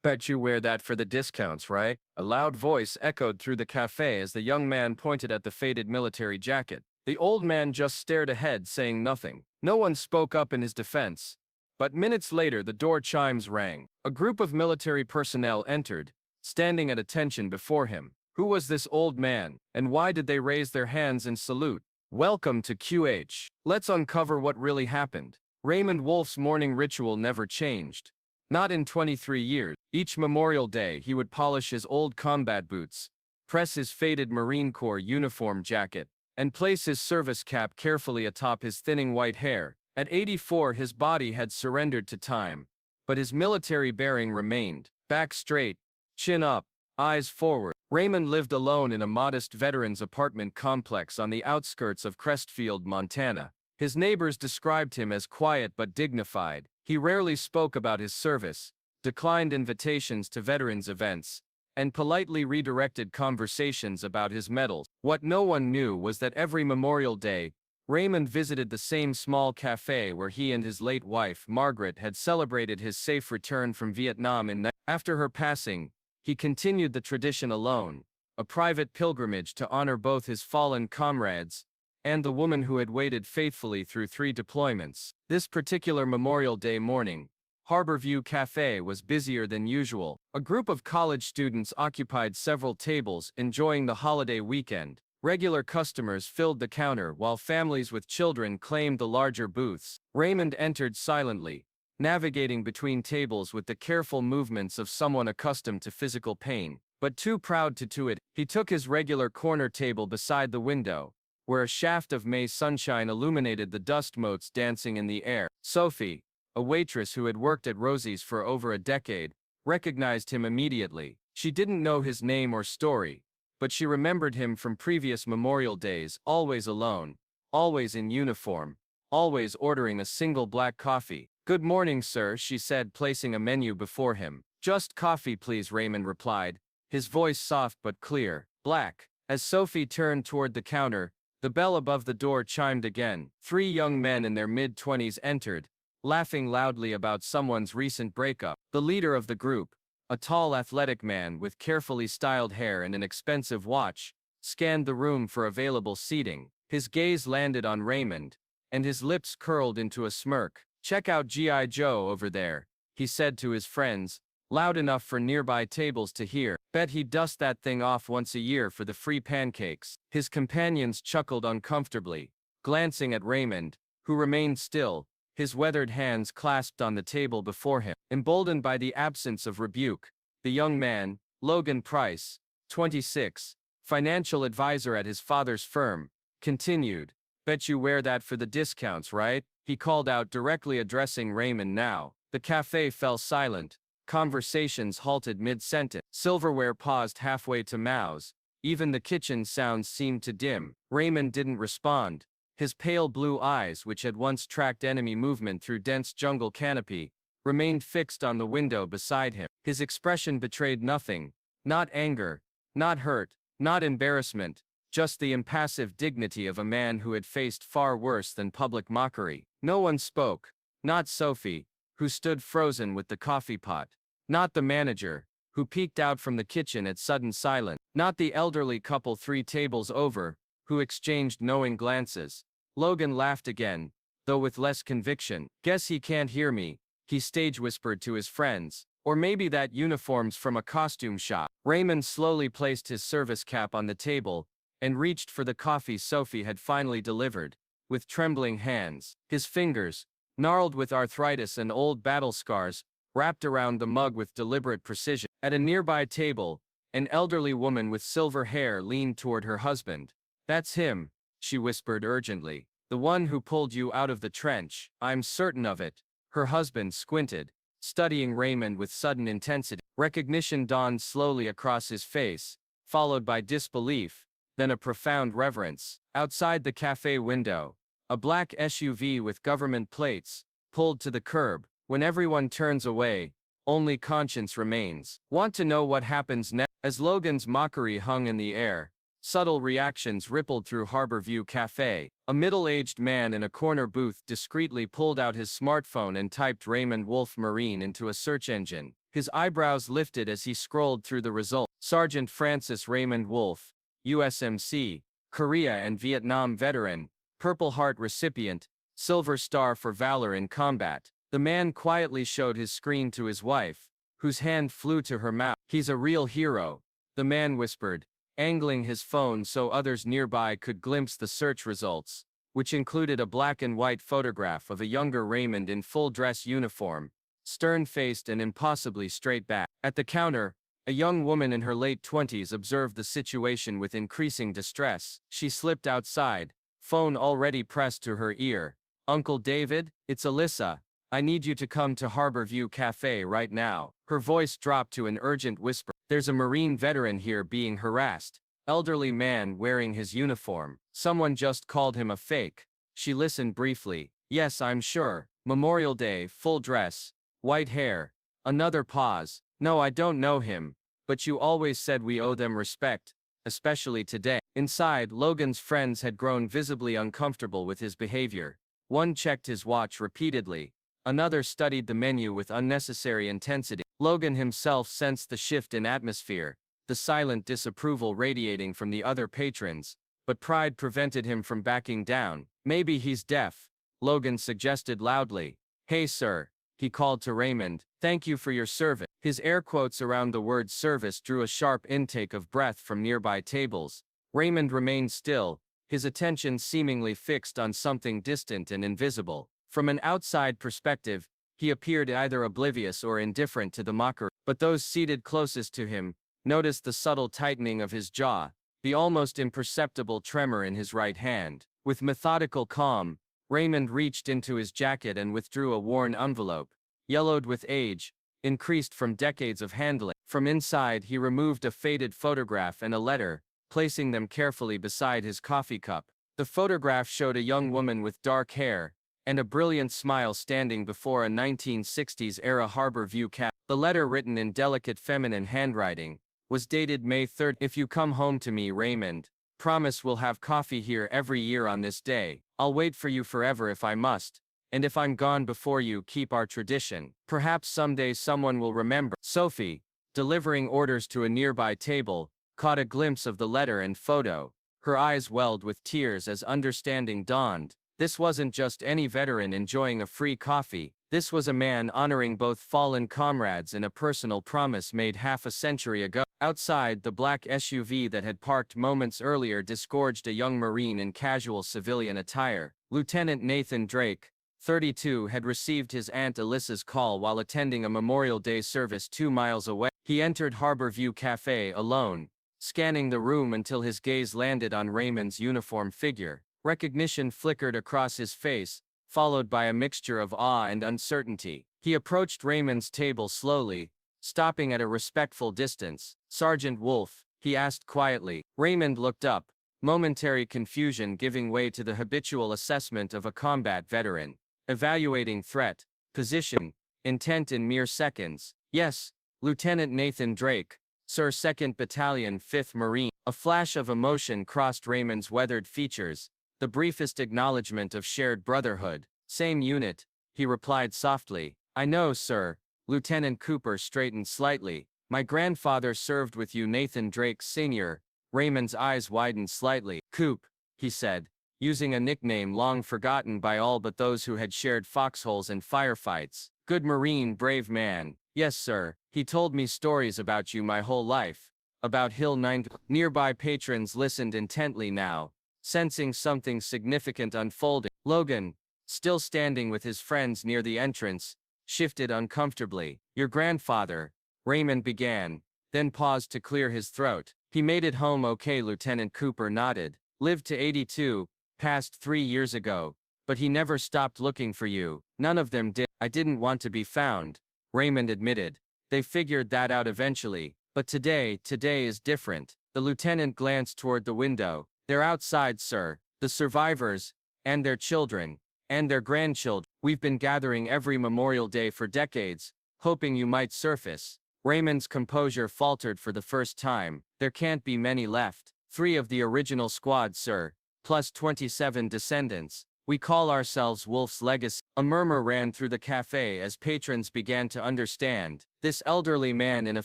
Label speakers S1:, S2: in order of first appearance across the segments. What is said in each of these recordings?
S1: Bet you wear that for the discounts, right? A loud voice echoed through the cafe as the young man pointed at the faded military jacket. The old man just stared ahead, saying nothing. No one spoke up in his defense. But minutes later, the door chimes rang. A group of military personnel entered, standing at attention before him. Who was this old man, and why did they raise their hands in salute? Welcome to QH. Let's uncover what really happened. Raymond Wolf's morning ritual never changed. Not in 23 years. Each Memorial Day, he would polish his old combat boots, press his faded Marine Corps uniform jacket, and place his service cap carefully atop his thinning white hair. At 84, his body had surrendered to time, but his military bearing remained. Back straight, chin up, eyes forward. Raymond lived alone in a modest veterans apartment complex on the outskirts of Crestfield, Montana. His neighbors described him as quiet but dignified. He rarely spoke about his service, declined invitations to veterans events, and politely redirected conversations about his medals. What no one knew was that every Memorial Day, Raymond visited the same small cafe where he and his late wife, Margaret, had celebrated his safe return from Vietnam. After her passing, he continued the tradition alone, a private pilgrimage to honor both his fallen comrades and the woman who had waited faithfully through 3 deployments. This particular Memorial Day morning, Harborview Café was busier than usual. A group of college students occupied several tables, enjoying the holiday weekend. Regular customers filled the counter while families with children claimed the larger booths. Raymond entered silently, navigating between tables with the careful movements of someone accustomed to physical pain, but too proud to do it. He took his regular corner table beside the window, where a shaft of May sunshine illuminated the dust motes dancing in the air. Sophie, a waitress who had worked at Rosie's for over a decade, recognized him immediately. She didn't know his name or story, but she remembered him from previous Memorial Days, always alone, always in uniform, always ordering a single black coffee. "Good morning, sir," she said, placing a menu before him. "Just coffee, please," Raymond replied, his voice soft but clear. "Black." As Sophie turned toward the counter, the bell above the door chimed again. 3 young men in their mid-20s entered, laughing loudly about someone's recent breakup. The leader of the group, a tall athletic man with carefully styled hair and an expensive watch, scanned the room for available seating. His gaze landed on Raymond, and his lips curled into a smirk. "Check out G.I. Joe over there," he said to his friends, loud enough for nearby tables to hear. "Bet he'd dust that thing off once a year for the free pancakes." His companions chuckled uncomfortably, glancing at Raymond, who remained still, his weathered hands clasped on the table before him. Emboldened by the absence of rebuke, the young man, Logan Price, 26, financial advisor at his father's firm, continued, "Bet you wear that for the discounts, right?" he called out, directly addressing Raymond now. The cafe fell silent. Conversations halted mid-sentence. Silverware paused halfway to mouse. Even the kitchen sounds seemed to dim. Raymond didn't respond. His pale blue eyes, which had once tracked enemy movement through dense jungle canopy, remained fixed on the window beside him. His expression betrayed nothing. Not anger, not hurt, not embarrassment, just the impassive dignity of a man who had faced far worse than public mockery. No one spoke. Not Sophie, who stood frozen with the coffee pot. Not the manager, who peeked out from the kitchen at sudden silence. Not the elderly couple 3 tables over, who exchanged knowing glances. Logan laughed again, though with less conviction. "Guess he can't hear me," he stage whispered to his friends. "Or maybe that uniform's from a costume shop." Raymond slowly placed his service cap on the table and reached for the coffee Sophie had finally delivered, with trembling hands. His fingers, gnarled with arthritis and old battle scars, wrapped around the mug with deliberate precision. At a nearby table, an elderly woman with silver hair leaned toward her husband. "That's him," she whispered urgently. "The one who pulled you out of the trench." "I'm certain of it." Her husband squinted, studying Raymond with sudden intensity. Recognition dawned slowly across his face, followed by disbelief, then a profound reverence. Outside the cafe window, a black SUV with government plates, pulled to the curb. When everyone turns away, only conscience remains. Want to know what happens next? As Logan's mockery hung in the air, subtle reactions rippled through Harborview Café. A middle-aged man in a corner booth discreetly pulled out his smartphone and typed Raymond Wolf Marine into a search engine. His eyebrows lifted as he scrolled through the results. Sergeant Francis Raymond Wolfe, USMC, Korea and Vietnam veteran, Purple Heart recipient, Silver Star for valor in combat. The man quietly showed his screen to his wife, whose hand flew to her mouth. He's a real hero, the man whispered, angling his phone so others nearby could glimpse the search results, which included a black and white photograph of a younger Raymond in full dress uniform, stern-faced and impossibly straight back. At the counter, a young woman in her late 20s observed the situation with increasing distress. She slipped outside, phone already pressed to her ear. Uncle David, it's Alyssa. I need you to come to Harborview Café right now. Her voice dropped to an urgent whisper. There's a Marine veteran here being harassed. Elderly man wearing his uniform. Someone just called him a fake. She listened briefly. Yes, I'm sure. Memorial Day, full dress, white hair. Another pause. No, I don't know him. But you always said we owe them respect, especially today. Inside, Logan's friends had grown visibly uncomfortable with his behavior. One checked his watch repeatedly. Another studied the menu with unnecessary intensity. Logan himself sensed the shift in atmosphere, the silent disapproval radiating from the other patrons, but pride prevented him from backing down. Maybe he's deaf, Logan suggested loudly. Hey sir, he called to Raymond, thank you for your service. His air quotes around the word service drew a sharp intake of breath from nearby tables. Raymond remained still, his attention seemingly fixed on something distant and invisible. From an outside perspective, he appeared either oblivious or indifferent to the mockery, but those seated closest to him noticed the subtle tightening of his jaw, the almost imperceptible tremor in his right hand. With methodical calm, Raymond reached into his jacket and withdrew a worn envelope, yellowed with age, increased from decades of handling. From inside, he removed a faded photograph and a letter, placing them carefully beside his coffee cup. The photograph showed a young woman with dark hair and a brilliant smile standing before a 1960s-era Harborview Café. The letter, written in delicate feminine handwriting, was dated May 3rd. If you come home to me, Raymond, promise we'll have coffee here every year on this day. I'll wait for you forever if I must, and if I'm gone before you, keep our tradition. Perhaps someday someone will remember. Sophie, delivering orders to a nearby table, caught a glimpse of the letter and photo. Her eyes welled with tears as understanding dawned. This wasn't just any veteran enjoying a free coffee. This was a man honoring both fallen comrades and a personal promise made half a century ago. Outside, the black SUV that had parked moments earlier disgorged a young Marine in casual civilian attire. Lieutenant Nathan Drake, 32, had received his Aunt Alyssa's call while attending a Memorial Day service 2 miles away. He entered Harborview Café alone, scanning the room until his gaze landed on Raymond's uniform figure. Recognition flickered across his face, followed by a mixture of awe and uncertainty. He approached Raymond's table slowly, stopping at a respectful distance. Sergeant Wolfe, he asked quietly. Raymond looked up, momentary confusion giving way to the habitual assessment of a combat veteran, evaluating threat, position, intent in mere seconds. Yes, Lieutenant Nathan Drake, Sir 2nd Battalion 5th Marine. A flash of emotion crossed Raymond's weathered features, the briefest acknowledgement of shared brotherhood. Same unit, he replied softly. I know, sir. Lieutenant Cooper straightened slightly. My grandfather served with you, Nathan Drake Sr. Raymond's eyes widened slightly. Coop, he said, using a nickname long forgotten by all but those who had shared foxholes and firefights. Good Marine, brave man. Yes, sir. He told me stories about you my whole life. About Hill 9. Nearby patrons listened intently now, sensing something significant unfolding. Logan, still standing with his friends near the entrance, shifted uncomfortably. Your grandfather, Raymond began, then paused to clear his throat. He made it home okay, Lieutenant Cooper nodded. Lived to 82, passed 3 years ago, but he never stopped looking for you. None of them did. I didn't want to be found, Raymond admitted. They figured that out eventually, but today is different. The lieutenant glanced toward the window. They're outside, sir. The survivors, and their children, and their grandchildren. We've been gathering every Memorial Day for decades, hoping you might surface. Raymond's composure faltered for the first time. There can't be many left. 3 of the original squad, sir, plus 27 descendants. We call ourselves Wolf's Legacy. A murmur ran through the cafe as patrons began to understand. This elderly man in a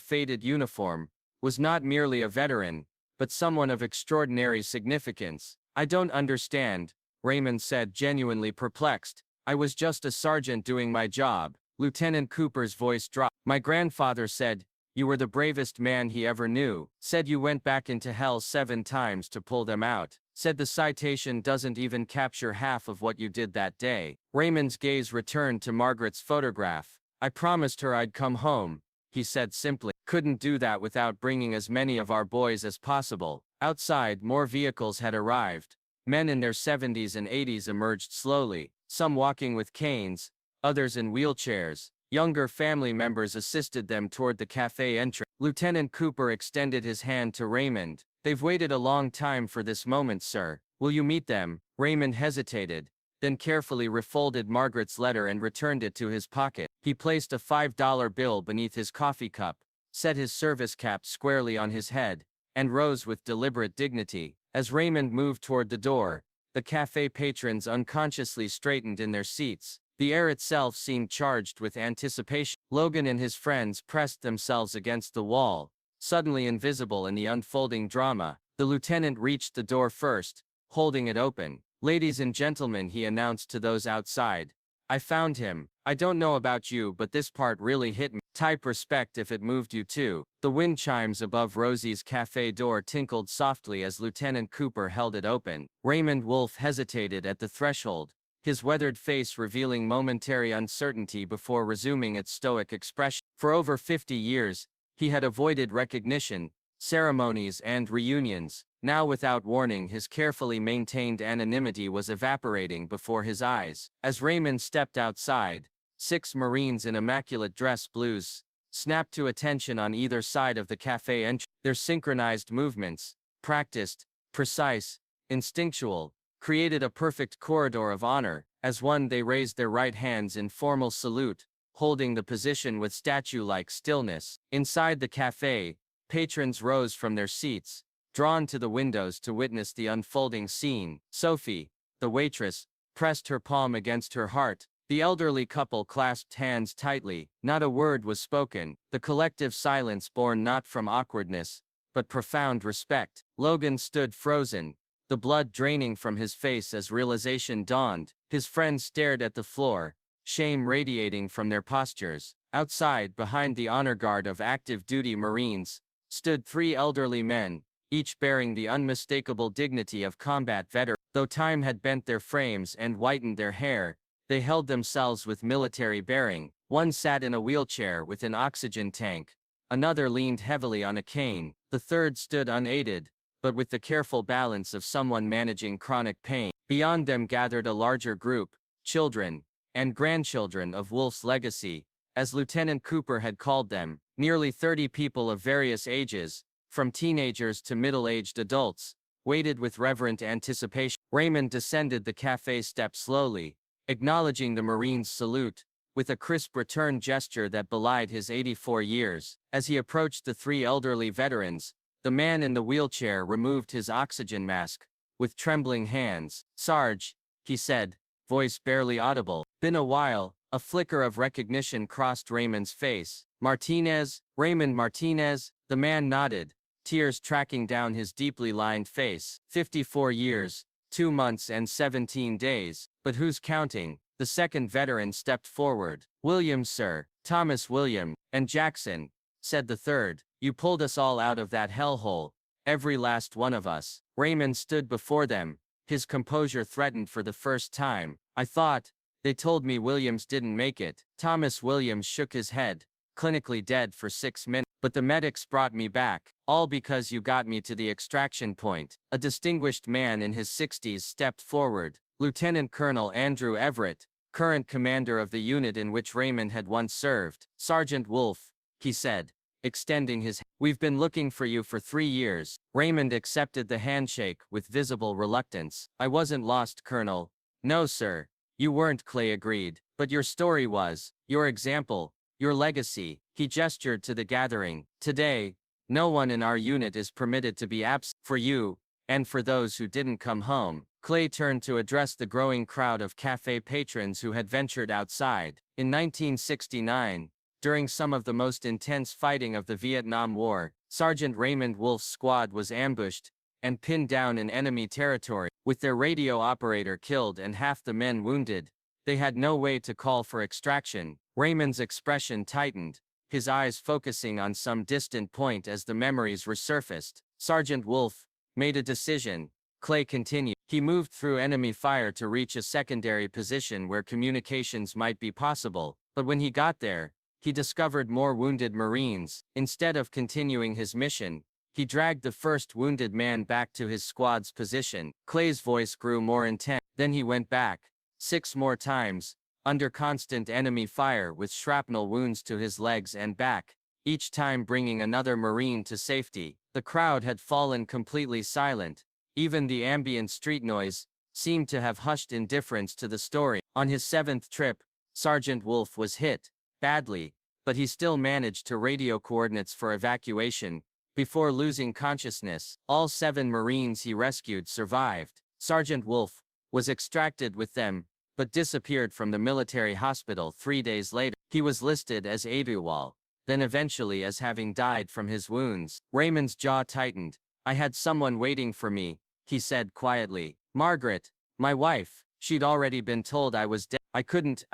S1: faded uniform was not merely a veteran, but someone of extraordinary significance. I don't understand, Raymond said, genuinely perplexed. I was just a sergeant doing my job. Lieutenant Cooper's voice dropped. My grandfather said, you were the bravest man he ever knew. Said you went back into hell 7 times to pull them out. Said the citation doesn't even capture half of what you did that day. Raymond's gaze returned to Margaret's photograph. I promised her I'd come home, he said simply. Couldn't do that without bringing as many of our boys as possible. Outside, more vehicles had arrived. Men in their 70s and 80s emerged slowly, some walking with canes, others in wheelchairs. Younger family members assisted them toward the cafe entrance. Lieutenant Cooper extended his hand to Raymond. They've waited a long time for this moment, sir. Will you meet them? Raymond hesitated, then carefully refolded Margaret's letter and returned it to his pocket. He placed a $5 bill beneath his coffee cup, set his service cap squarely on his head, and rose with deliberate dignity. As Raymond moved toward the door, the cafe patrons unconsciously straightened in their seats. The air itself seemed charged with anticipation. Logan and his friends pressed themselves against the wall, suddenly invisible in the unfolding drama. The lieutenant reached the door first, holding it open. Ladies and gentlemen, he announced to those outside. I found him. I don't know about you, but this part really hit me. Type respect if it moved you too. The wind chimes above Rosie's cafe door tinkled softly as Lieutenant Cooper held it open. Raymond Wolf hesitated at the threshold, his weathered face revealing momentary uncertainty before resuming its stoic expression. For over 50 years, he had avoided recognition, ceremonies, and reunions. Now, without warning, his carefully maintained anonymity was evaporating before his eyes. As Raymond stepped outside, 6 Marines in immaculate dress blues snapped to attention on either side of the cafe entrance. Their synchronized movements, practiced, precise, instinctual, created a perfect corridor of honor. As one, they raised their right hands in formal salute, holding the position with statue-like stillness. Inside the cafe, patrons rose from their seats, drawn to the windows to witness the unfolding scene. Sophie, the waitress, pressed her palm against her heart. The elderly couple clasped hands tightly. Not a word was spoken, the collective silence born not from awkwardness, but profound respect. Logan stood frozen, the blood draining from his face as realization dawned. His friends stared at the floor, shame radiating from their postures. Outside, behind the honor guard of active duty Marines, stood 3 elderly men, each bearing the unmistakable dignity of combat veterans. Though time had bent their frames and whitened their hair, they held themselves with military bearing. One sat in a wheelchair with an oxygen tank, another leaned heavily on a cane, the third stood unaided, but with the careful balance of someone managing chronic pain. Beyond them gathered a larger group, children and grandchildren of Wolf's Legacy, as Lieutenant Cooper had called them, nearly 30 people of various ages, from teenagers to middle-aged adults, waited with reverent anticipation. Raymond descended the cafe steps slowly, acknowledging the Marine's salute, with a crisp return gesture that belied his 84 years. As he approached the 3 elderly veterans, the man in the wheelchair removed his oxygen mask, with trembling hands. Sarge, he said, voice barely audible. Been a while. A flicker of recognition crossed Raymond's face. Martinez? Raymond Martinez? The man nodded, tears tracking down his deeply lined face. 54 years, 2 months and 17 days. But who's counting? The second veteran stepped forward. Williams, sir. Thomas William. And Jackson, said the third. You pulled us all out of that hellhole. Every last one of us. Raymond stood before them, his composure threatened for the first time. I thought, they told me Williams didn't make it. Thomas Williams shook his head, clinically dead for 6 minutes. But the medics brought me back, all because you got me to the extraction point. A distinguished man in his 60s stepped forward. Lieutenant Colonel Andrew Everett, current commander of the unit in which Raymond had once served. Sergeant Wolf, he said, extending his hand. We've been looking for you for 3 years. Raymond accepted the handshake with visible reluctance. I wasn't lost, Colonel. No, sir. You weren't, Clay agreed. But your story was, your example, your legacy. He gestured to the gathering. Today, no one in our unit is permitted to be absent. For you, and for those who didn't come home, Clay turned to address the growing crowd of cafe patrons who had ventured outside. In 1969, during some of the most intense fighting of the Vietnam War, Sergeant Raymond Wolf's squad was ambushed and pinned down in enemy territory, with their radio operator killed and half the men wounded. They had no way to call for extraction. Raymond's expression tightened, his eyes focusing on some distant point as the memories resurfaced. Sergeant Wolf made a decision. Clay continued. He moved through enemy fire to reach a secondary position where communications might be possible, but when he got there, he discovered more wounded Marines. Instead of continuing his mission, he dragged the first wounded man back to his squad's position. Clay's voice grew more intense. Then he went back 6 more times, under constant enemy fire with shrapnel wounds to his legs and back, each time bringing another Marine to safety. The crowd had fallen completely silent. Even the ambient street noise seemed to have hushed indifference to the story. On his 7th trip, Sergeant Wolf was hit badly, but he still managed to radio coordinates for evacuation before losing consciousness. All 7 Marines he rescued survived. Sergeant Wolf was extracted with them, but disappeared from the military hospital 3 days later. He was listed as AWOL, then eventually as having died from his wounds. Raymond's jaw tightened. I had someone waiting for me, he said quietly. Margaret, my wife. She'd already been told I was dead. I couldn't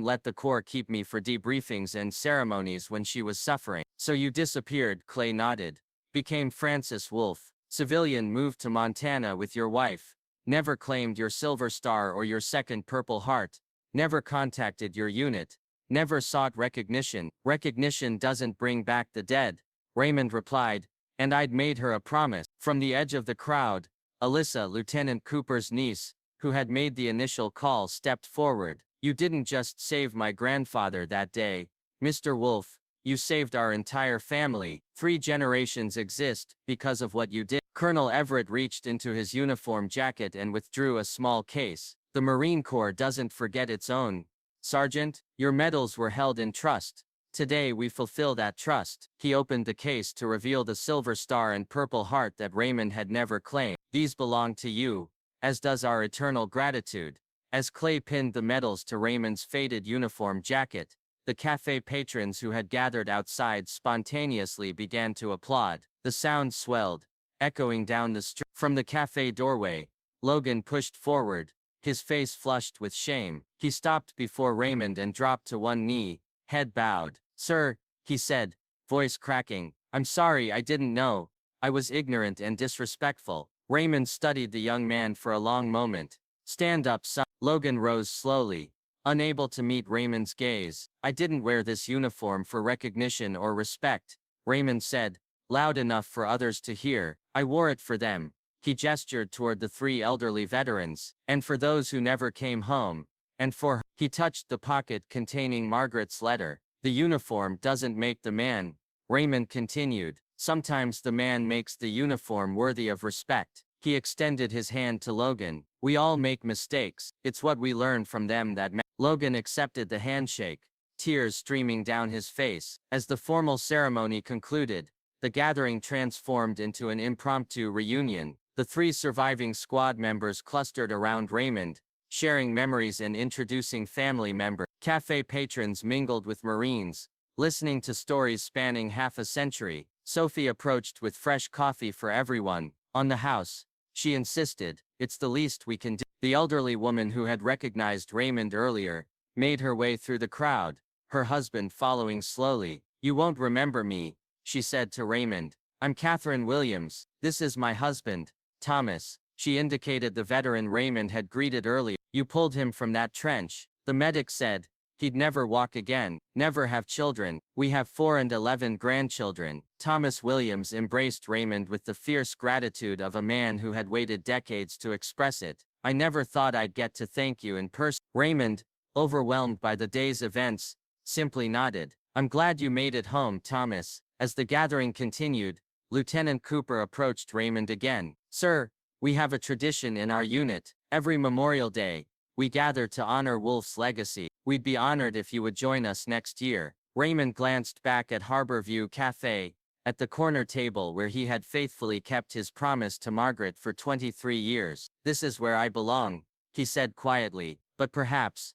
S1: let the Corps keep me for debriefings and ceremonies when she was suffering. So you disappeared, Clay nodded. Became Francis Wolf. Civilian, moved to Montana with your wife. Never claimed your Silver Star or your second Purple Heart. Never contacted your unit. Never sought recognition. Recognition doesn't bring back the dead, Raymond replied, and I'd made her a promise. From the edge of the crowd, Alyssa, Lieutenant Cooper's niece, who had made the initial call, stepped forward. You didn't just save my grandfather that day, Mr. Wolf, you saved our entire family. 3 generations exist because of what you did. Colonel Everett reached into his uniform jacket and withdrew a small case. The Marine Corps doesn't forget its own. Sergeant, your medals were held in trust. Today we fulfill that trust. He opened the case to reveal the Silver Star and Purple Heart that Raymond had never claimed. These belong to you, as does our eternal gratitude. As Clay pinned the medals to Raymond's faded uniform jacket, the cafe patrons who had gathered outside spontaneously began to applaud. The sound swelled, echoing down the street. From the cafe doorway, Logan pushed forward, his face flushed with shame. He stopped before Raymond and dropped to one knee, head bowed. Sir, he said, voice cracking, I'm sorry, I didn't know. I was ignorant and disrespectful. Raymond studied the young man for a long moment. Stand up, son. Logan rose slowly, unable to meet Raymond's gaze. I didn't wear this uniform for recognition or respect, Raymond said, loud enough for others to hear. I wore it for them. He gestured toward the 3 elderly veterans, and for those who never came home, and for her. He touched the pocket containing Margaret's letter. The uniform doesn't make the man, Raymond continued. Sometimes the man makes the uniform worthy of respect. He extended his hand to Logan. We all make mistakes. It's what we learn from them that matters. Logan accepted the handshake, tears streaming down his face. As the formal ceremony concluded, the gathering transformed into an impromptu reunion. The 3 surviving squad members clustered around Raymond, sharing memories and introducing family members. Cafe patrons mingled with Marines, listening to stories spanning half a century. Sophie approached with fresh coffee for everyone. On the house, she insisted, it's the least we can do. The elderly woman who had recognized Raymond earlier made her way through the crowd, her husband following slowly. You won't remember me, she said to Raymond. I'm Catherine Williams. This is my husband, Thomas. She indicated the veteran Raymond had greeted earlier. You pulled him from that trench, the medic said. He'd never walk again, never have children. We have 4 and 11 grandchildren. Thomas Williams embraced Raymond with the fierce gratitude of a man who had waited decades to express it. I never thought I'd get to thank you in person. Raymond, overwhelmed by the day's events, simply nodded. I'm glad you made it home, Thomas. As the gathering continued, Lieutenant Cooper approached Raymond again. Sir, we have a tradition in our unit. Every Memorial Day, we gather to honor Wolf's legacy. We'd be honored if you would join us next year. Raymond glanced back at Harborview Café,
S2: at the corner table where he had faithfully kept his promise to Margaret for 23 years. "This is where I belong," he said quietly, "but perhaps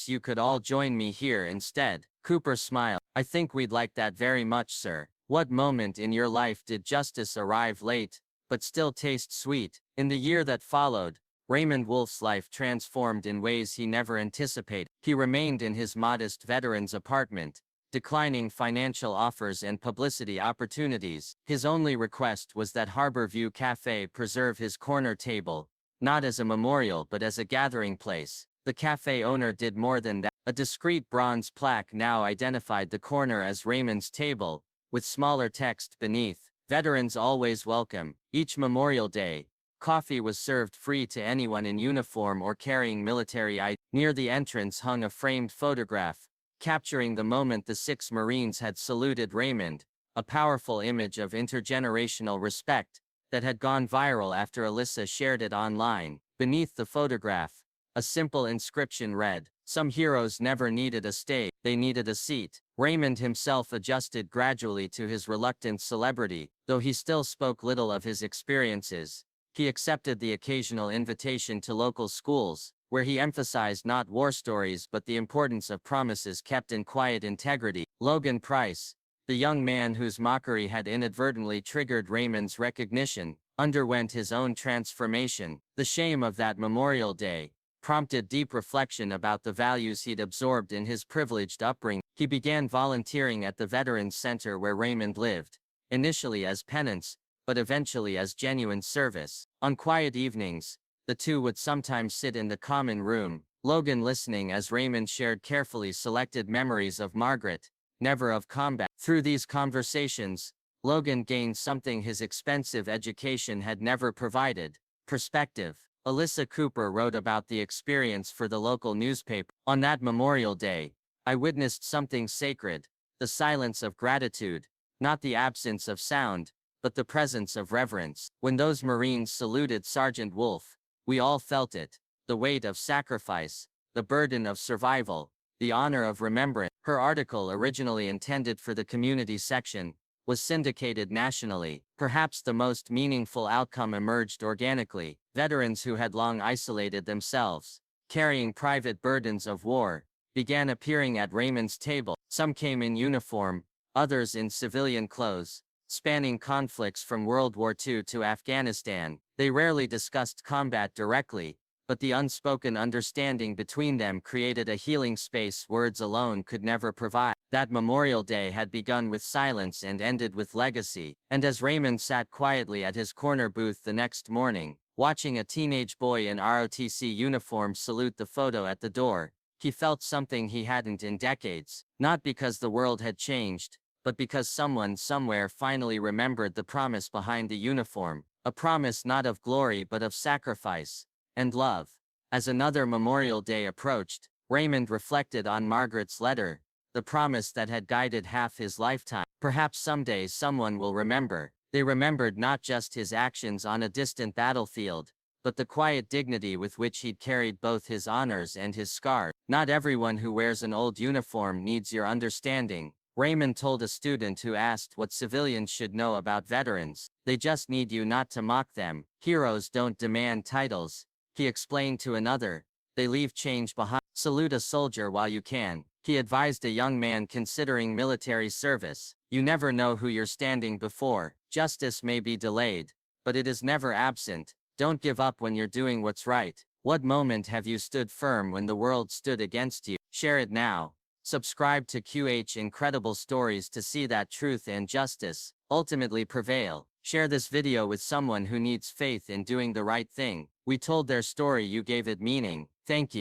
S2: you could all join me here instead." Cooper smiled. "I think we'd like that very much, sir." What moment in your life did justice arrive late, but still taste sweet? In the year that followed, Raymond Wolf's life transformed in ways he never anticipated. He remained in his modest veteran's apartment, declining financial offers and publicity opportunities. His only request was that Harborview Café preserve his corner table, not as a memorial but as a gathering place. The cafe owner did more than that. A discreet bronze plaque now identified the corner as Raymond's table, with smaller text beneath, "Veterans always welcome." Each Memorial Day, coffee was served free to anyone in uniform or carrying military items. Near the entrance hung a framed photograph, capturing the moment the 6 Marines had saluted Raymond, a powerful image of intergenerational respect that had gone viral after Alyssa shared it online. Beneath the photograph, a simple inscription read, "Some heroes never needed a stage, they needed a seat." Raymond himself adjusted gradually to his reluctant celebrity, though he still spoke little of his experiences. He accepted the occasional invitation to local schools, where he emphasized not war stories but the importance of promises kept in quiet integrity. Logan Price, the young man whose mockery had inadvertently triggered Raymond's recognition, underwent his own transformation. The shame of that Memorial Day prompted deep reflection about the values he'd absorbed in his privileged upbringing. He began volunteering at the Veterans Center where Raymond lived, initially as penance, but eventually as genuine service. On quiet evenings, the two would sometimes sit in the common room, Logan listening as Raymond shared carefully selected memories of Margaret, never of combat. Through these conversations, Logan gained something his expensive education had never provided: perspective. Alyssa Cooper wrote about the experience for the local newspaper. "On that Memorial Day, I witnessed something sacred, the silence of gratitude, not the absence of sound, but the presence of reverence. When those Marines saluted Sergeant Wolf, we all felt it, the weight of sacrifice, the burden of survival, the honor of remembrance." Her article, originally intended for the community section, was syndicated nationally. Perhaps the most meaningful outcome emerged organically. Veterans who had long isolated themselves, carrying private burdens of war, began appearing at Raymond's table. Some came in uniform, others in civilian clothes, spanning conflicts from World War II to Afghanistan. They rarely discussed combat directly, but the unspoken understanding between them created a healing space words alone could never provide. That Memorial Day had begun with silence and ended with legacy. And as Raymond sat quietly at his corner booth the next morning, watching a teenage boy in ROTC uniform salute the photo at the door, he felt something he hadn't in decades. Not because the world had changed, but because someone somewhere finally remembered the promise behind the uniform. A promise not of glory but of sacrifice and love. As another Memorial Day approached, Raymond reflected on Margaret's letter, the promise that had guided half his lifetime. Perhaps someday someone will remember. They remembered not just his actions on a distant battlefield, but the quiet dignity with which he'd carried both his honors and his scars. "Not everyone who wears an old uniform needs your understanding," Raymond told a student who asked what civilians should know about veterans. "They just need you not to mock them. Heroes don't demand titles," he explained to another. "They leave change behind. Salute a soldier while you can." He advised a young man considering military service. "You never know who you're standing before. Justice may be delayed, but it is never absent. Don't give up when you're doing what's right." What moment have you stood firm when the world stood against you? Share it now. Subscribe to QH Incredible Stories to see that truth and justice ultimately prevail. Share this video with someone who needs faith in doing the right thing. We told their story, you gave it meaning. Thank you.